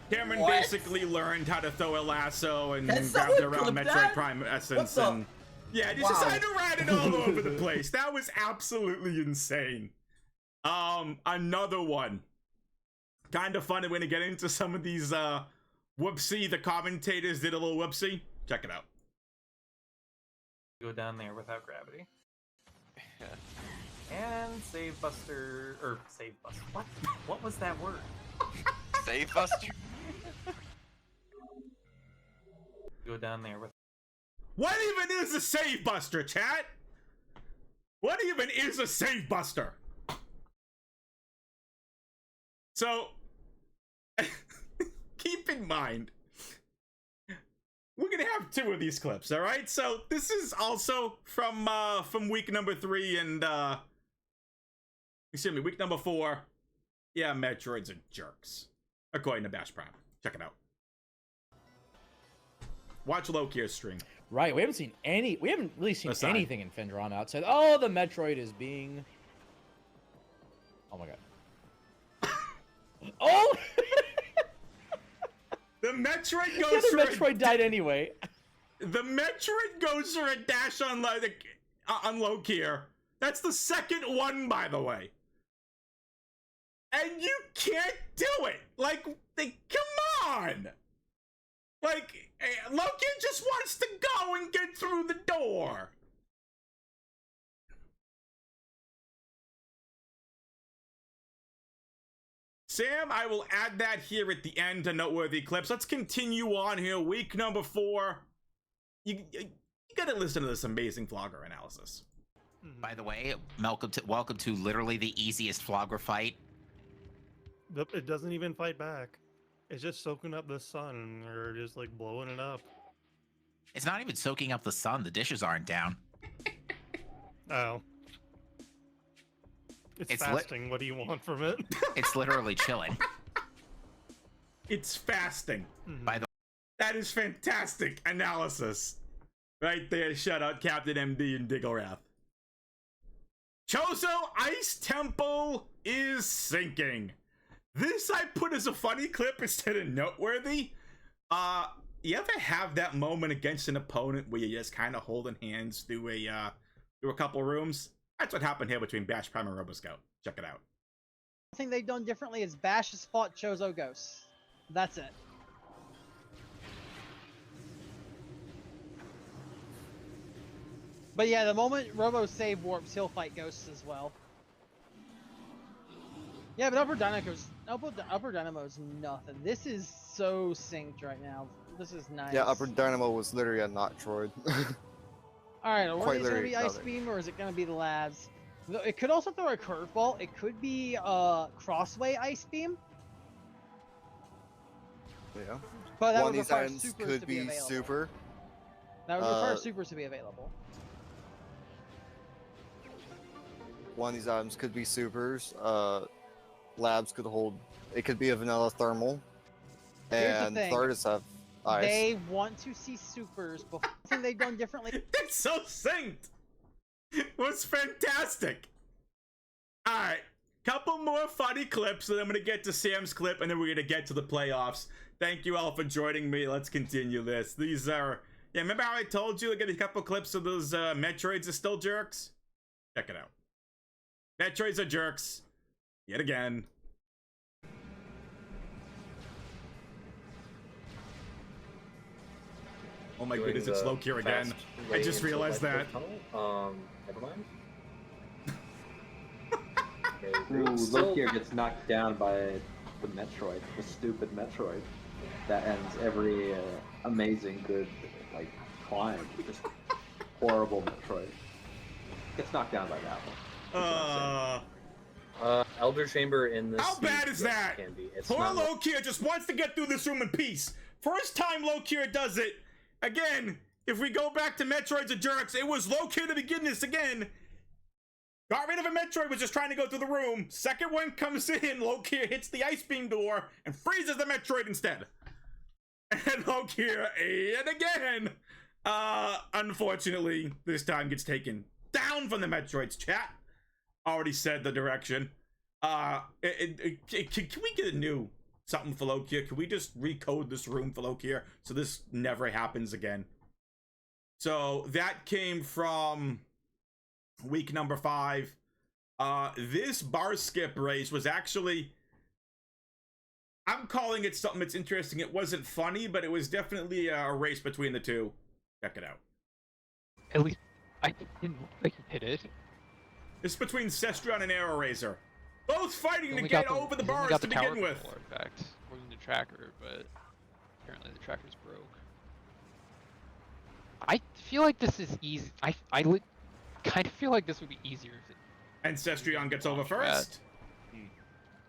Cameron basically learned how to throw a lasso and Can wrap it someone around clip Metroid that? Prime Essence What the- and yeah, he Wow. decided to ride it all over the place. That was absolutely insane. Another one. Kind of funny when you get into some of these whoopsie. The commentators did a little whoopsie. Check it out. Go down there without gravity. And save buster or save buster. What was that word? Save buster. Go down there with. What even is a save buster, chat? What even is a save buster? So, keep in mind, we're gonna have 2 of these clips, all right? So this is also from week number 3 and excuse me, week number 4. Yeah, Metroids are jerks, according to Bash Prime. Check it out. Watch Lokier's stream. Right, we haven't really seen Aside. anything in Fenderon outside. Oh, the Metroid is being. Oh my god. Oh! The Metroid goes The for other Metroid died anyway. The Metroid goes for a dash on Lokier. That's the second one, by the way. And you can't do it. Like, come on. Like, Lokier just wants to go and get through the door. Sam, I will add that here at the end to noteworthy clips. Let's continue on here. Week number 4. You gotta listen to this amazing vlogger analysis. By the way, welcome to literally the easiest Flogger fight. It doesn't even fight back. It's just soaking up the sun or just like blowing it up. It's not even soaking up the sun. The dishes aren't down. Oh. It's fasting. What do you want from it? It's literally chilling. It's fasting. By the That is fantastic analysis. Right there, shout out Captain MD and Digglerath. Chozo Ice Temple is sinking. This I put as a funny clip instead of noteworthy. You ever have that moment against an opponent where you're just kind of holding hands through a couple rooms? That's what happened here between Bash Prime and RoboScout. Check it out. The thing they've done differently is Bash has fought Chozo Ghosts. That's it. But yeah, the moment Robo save warps, he'll fight Ghosts as well. Yeah, but Upper Dynamo is nothing. This is so synced right now. This is nice. Yeah, Upper Dynamo was literally a Metroid. Alright, or Quite is it going to be literally Ice nothing. Beam or is it going to be the Labs? It could also throw a curveball. It could be Crossway Ice Beam. Yeah. But that One would of these require items supers could to be be available. super. That would require supers to be available. One of these items could be supers. Labs could hold. It could be a vanilla thermal. Here's the And thing. third is have ice. They want to see supers before something they've done differently. It's so synced. It was fantastic. All right, couple more funny clips, and then I'm gonna get to Sam's clip, and then we're gonna get to the playoffs. Thank you all for joining me. Let's continue this. These are, yeah, remember how I told you to get a couple clips of those Metroids are still jerks? Check it out. Metroids are jerks. Yet again. Oh my goodness, it's Loki here again. I just realized that. Never mind. Ooh, Lokier gets knocked down by the Metroid, the stupid Metroid. that ends every amazing good like climb. Just horrible Metroid. Gets knocked down by that one. Elder Chamber in this. How bad is that? Can be. It's Poor not Lokier just wants to get through this room in peace. First time Lokier does it. Again, if we go back to Metroids and Jerks, it was Lokier to begin this again. Got rid of a Metroid, was just trying to go through the room. Second one comes in, Lokier hits the ice beam door and freezes the Metroid instead. And Lokier, and again, unfortunately, this time gets taken down from the Metroids. Chat already said the direction. Can we get a new something for Lokier? Can we just recode this room for Lokier so this never happens again? So that came from week number 5. This bar skip race was actually, I'm calling it something that's interesting. It wasn't funny, but it was definitely a race between the two. Check it out. At least I didn't look like he hit it. It's between Cestrion and Arrow Razor. Both fighting to get over the bars to begin with. Artifact, according to the tracker, but apparently the tracker's broke. I feel like this is easy. I kind of feel like this would be easier if it. And Cestrion gets over first. I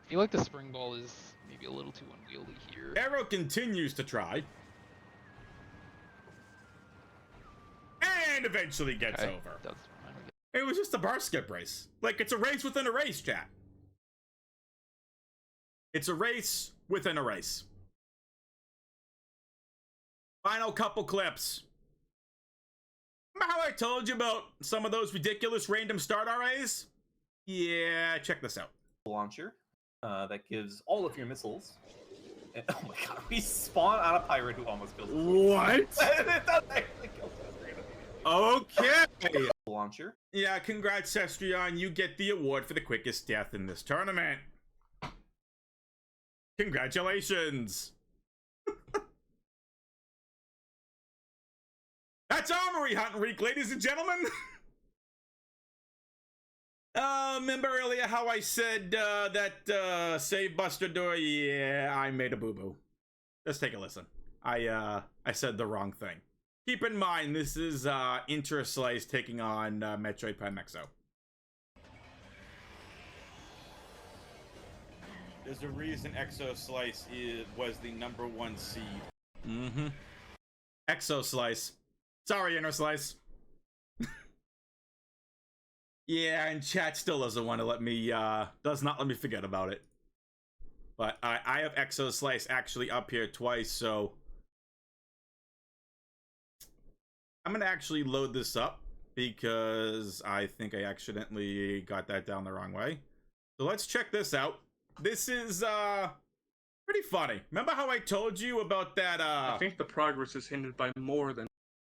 feel like the spring ball is maybe a little too unwieldy here. Arrow continues to try. And eventually gets over. It was just a bar skip race. Like, it's a race within a race, chat. It's a race within a race. Final couple clips. Remember how I told you about some of those ridiculous random start RAs? Yeah, check this out. Launcher that gives all of your missiles. And, oh my god, we spawn on a pirate who almost kills us. What? It does actually kill us. Okay. Launcher. Yeah, congrats, Cestrion. You get the award for the quickest death in this tournament. Congratulations. That's Armory Hunting Week, ladies and gentlemen. Remember earlier how I said that save Buster door? Yeah, I made a boo-boo. Let's take a listen. I said the wrong thing. Keep in mind, this is Interslice taking on Metroid Prime Exo. There's a reason Exo Slice was the #1 seed. Mm-hmm. Exo Slice. Sorry, Interslice. Yeah, and chat still doesn't want to let me, does not let me forget about it. But I have Exo Slice actually up here twice, so I'm gonna actually load this up because I think I accidentally got that down the wrong way. So let's check this out. This is pretty funny. Remember how I told you about that I think the progress is hindered by more than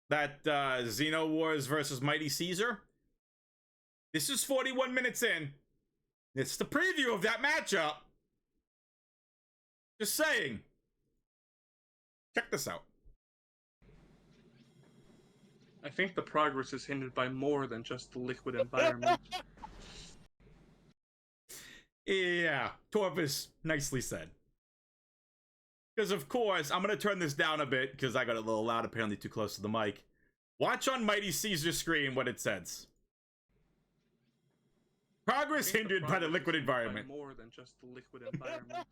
that Xeno Wars versus Mighty Caesar? This is 41 minutes in. It's the preview of that matchup. Just saying. Check this out. I think the progress is hindered by more than just the liquid environment. Yeah, Torvis, nicely said. Because of course, I'm going to turn this down a bit because I got a little loud, apparently too close to the mic. Watch on Mighty Caesar's screen what it says. Progress hindered by the liquid environment. More than just the liquid environment.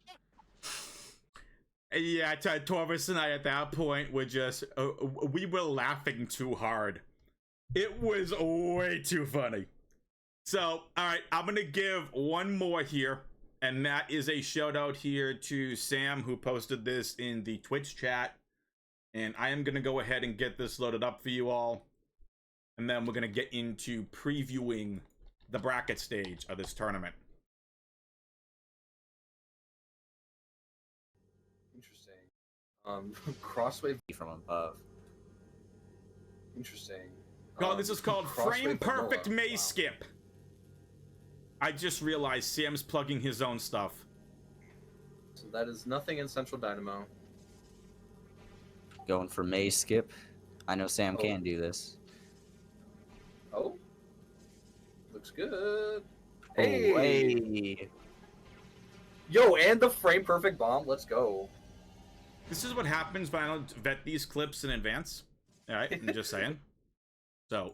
Yeah, Torvis and I at that point were just, we were laughing too hard. It was way too funny. So, alright, I'm gonna give one more here, and that is a shout out here to Sam who posted this in the Twitch chat. And I am gonna go ahead and get this loaded up for you all. And then we're gonna get into previewing the bracket stage of this tournament. Crosswave from above. Interesting. Oh, this is called Frame Perfect Maze Skip. I just realized Sam's plugging his own stuff. So that is nothing in Central Dynamo. Going for Maze Skip. I know Sam can do this. Oh. Looks good. Hey. Oh, hey. Yo, and the frame perfect bomb. Let's go. This is what happens when I don't vet these clips in advance. All right, I'm just saying. So,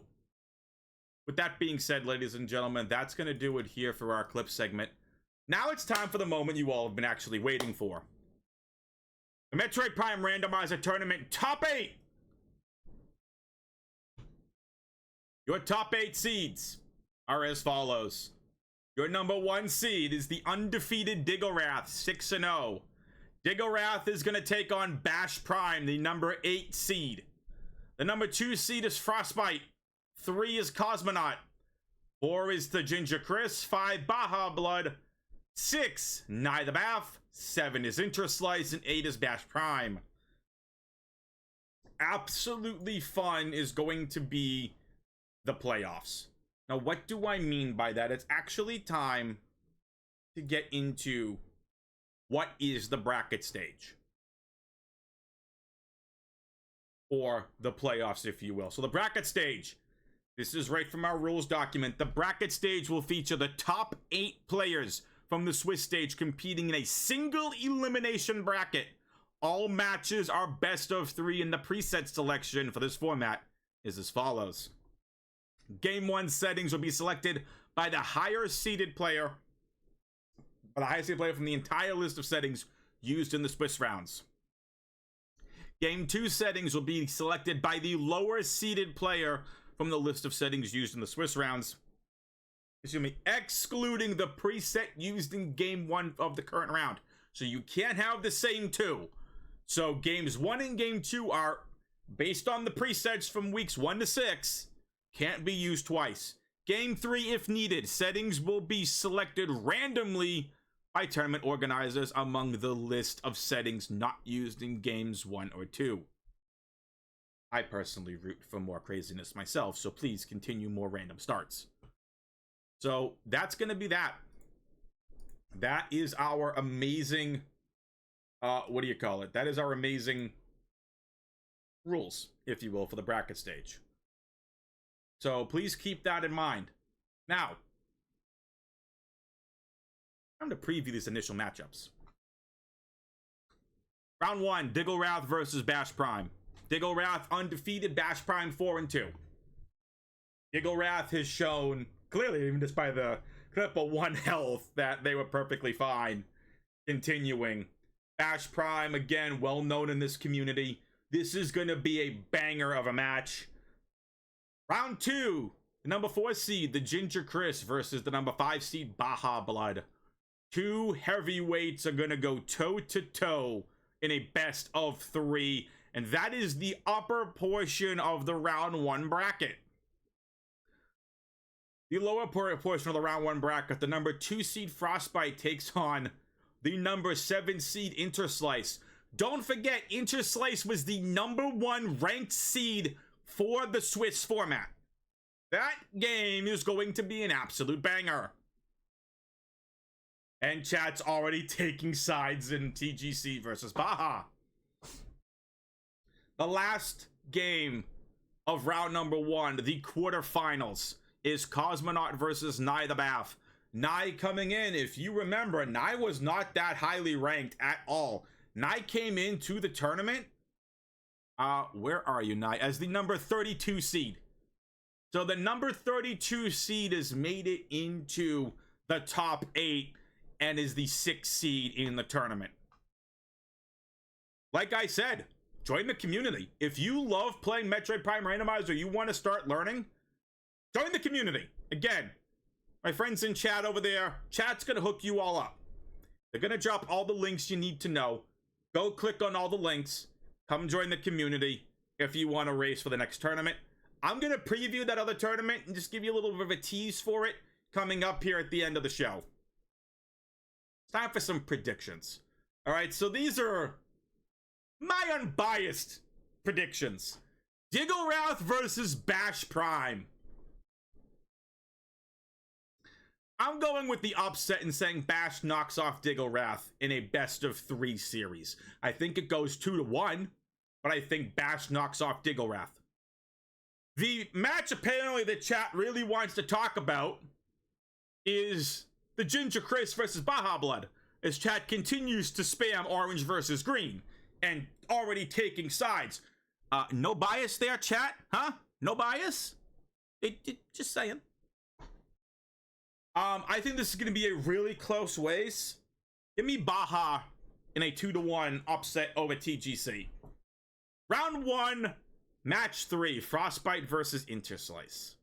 with that being said, ladies and gentlemen, that's going to do it here for our clip segment. Now it's time for the moment you all have been actually waiting for. The Metroid Prime Randomizer Tournament Top 8. Your top 8 seeds are as follows. Your number 1 seed is the undefeated Digglerath, 6-0. Digglerath is going to take on Bash Prime, the number 8 seed. The number 2 seed is Frostbite. 3 is Cosmonaut. 4 is the Ginger Chris. 5, Baja Blood. 6, Neither Bath. 7 is Interslice. And 8 is Bash Prime. Absolutely fun is going to be the playoffs. Now, what do I mean by that? It's actually time to get into what is the bracket stage. Or the playoffs, if you will. So the bracket stage. This is right from our rules document. The bracket stage will feature the top 8 players from the Swiss stage competing in a single elimination bracket. All matches are best of 3, and the preset selection for this format is as follows. Game 1 settings will be selected by the highest seeded player from the entire list of settings used in the Swiss rounds. Game 2 settings will be selected by the lower seeded player from the list of settings used in the Swiss rounds. Excuse me, excluding the preset used in Game 1 of the current round. So you can't have the same 2. So Games 1 and Game 2 are based on the presets from weeks 1 to 6. Can't be used twice. Game 3, if needed, settings will be selected randomly by tournament organizers among the list of settings not used in Games 1 or 2. I personally root for more craziness myself, so please continue more random starts. So that's going to be that. That is our amazing, what do you call it? That is our amazing rules, if you will, for the bracket stage. So please keep that in mind. Now, time to preview these initial matchups. Round 1, Digglerath versus Bash Prime. Digglerath undefeated, Bash Prime 4-2. Digglerath has shown, clearly, even just by the clip of 1 health, that they were perfectly fine. Continuing. Bash Prime, again, well known in this community. This is going to be a banger of a match. Round 2, the number 4 seed, the Ginger Chris, versus the number 5 seed, Baja Blood. 2 heavyweights are going to go toe-to-toe in a best of 3, and that is the upper portion of the round 1 bracket. The lower portion of the round 1 bracket, the number 2 seed Frostbite takes on the number 7 seed Interslice. Don't forget, Interslice was the number 1 ranked seed for the Swiss format. That game is going to be an absolute banger. And chat's already taking sides in TGC versus Baja. The last game of round number 1, the quarterfinals, is Cosmonaut versus Nye the Bath. Nye coming in, if you remember, Nye was not that highly ranked at all. Nye came into the tournament, where are you, Nye? As the number 32 seed. So the number 32 seed has made it into the top 8 and is the 6th seed in the tournament. Like I said, join the community. If you love playing Metroid Prime Randomizer, you want to start learning, join the community. Again, my friends in chat over there, chat's going to hook you all up. They're going to drop all the links you need to know. Go click on all the links. Come join the community if you want to race for the next tournament. I'm going to preview that other tournament and just give you a little bit of a tease for it coming up here at the end of the show. It's time for some predictions. All right, so these are my unbiased predictions. Digglerath versus Bash Prime. I'm going with the upset and saying Bash knocks off Digglerath in a best of 3 series. I think it goes 2-1, but I think Bash knocks off Digglerath. The match apparently the chat really wants to talk about is the Ginger Chris versus Baja Blood, as chat continues to spam orange versus green. and already taking sides. No bias there, chat? Huh? No bias? Just saying. I think this is going to be a really close race. Give me Baja in a 2-1 upset over TGC. Round 1, match 3, Frostbite versus Interslice.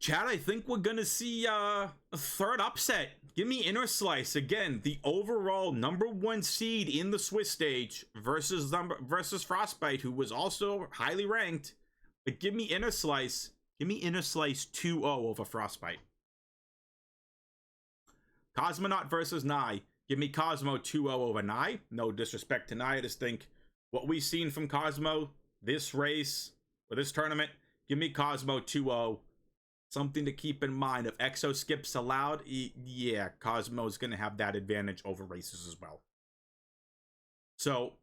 Chat, I think we're gonna see a third upset. Give me Interslice again, the overall #1 seed in the Swiss stage versus Frostbite, who was also highly ranked. But give me Interslice. Give me Interslice 2-0 over Frostbite. Cosmonaut versus Nye. Give me Cosmo 2-0 over Nye. No disrespect to Nye. I just think what we've seen from Cosmo this race or this tournament, give me Cosmo 2-0. Something to keep in mind. If Exo skips allowed, yeah, Cosmo's going to have that advantage over races as well. So,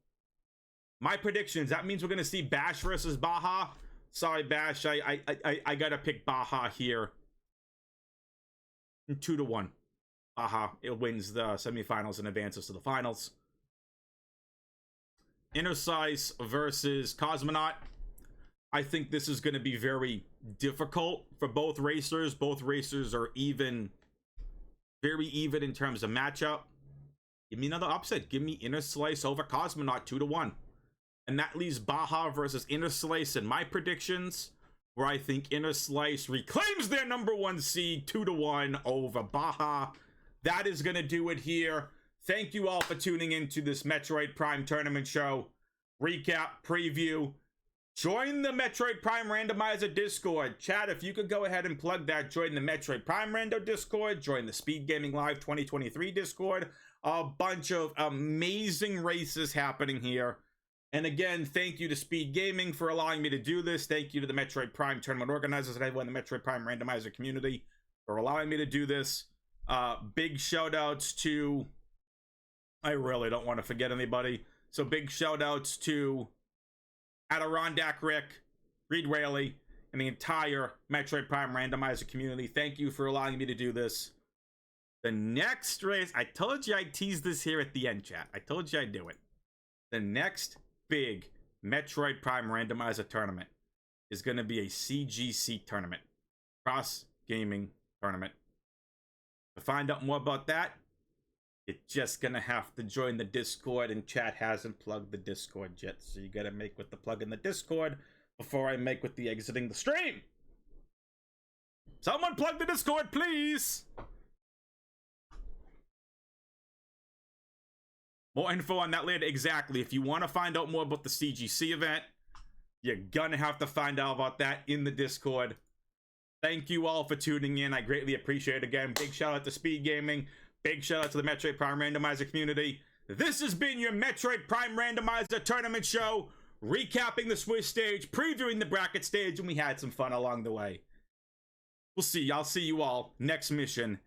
my predictions, that means we're going to see Bash versus Baja. Sorry, Bash, I got to pick Baja here. 2-1. Baja, it wins the semifinals and advances to the finals. Interslice versus Cosmonaut. I think this is going to be very difficult for both racers. Both racers are even, very even in terms of matchup. Give me another upset. Give me Interslice over Cosmonaut 2-1. And that leaves Baja versus Interslice in my predictions, where I think Interslice reclaims their #1 seed 2-1 over Baja. That is going to do it here. Thank you all for tuning into this Metroid Prime tournament show. Recap, preview. Join the Metroid Prime Randomizer Discord. Chat, if you could go ahead and plug that, join the Metroid Prime Rando Discord, join the SpeedGaming Live 2023 Discord. A bunch of amazing races happening here. And again, thank you to SpeedGaming for allowing me to do this. Thank you to the Metroid Prime tournament organizers and everyone in the Metroid Prime Randomizer community for allowing me to do this. Big shout outs to, I really don't want to forget anybody. So big shout outs to Adirondack Rick, Reed Whaley, and the entire Metroid Prime Randomizer community. Thank you for allowing me to do this. The next race, I told you I'd tease this here at the end, chat. I told you I'd do it. The next big Metroid Prime Randomizer tournament is going to be a CGC tournament. Cross Gaming Tournament. To find out more about that, you're just gonna have to join the Discord, and chat hasn't plugged the Discord yet, so you gotta make with the plug in the Discord before I make with the exiting the stream. Someone plug the Discord, please. More info on that later. Exactly. If you want to find out more about the CGC event, you're gonna have to find out about that in the Discord. Thank you all for tuning in. I greatly appreciate it. Again, big shout out to SpeedGaming. Big shout out to the Metroid Prime Randomizer community. This has been your Metroid Prime Randomizer tournament show, recapping the Swiss stage, previewing the bracket stage, and we had some fun along the way. I'll see you all next mission.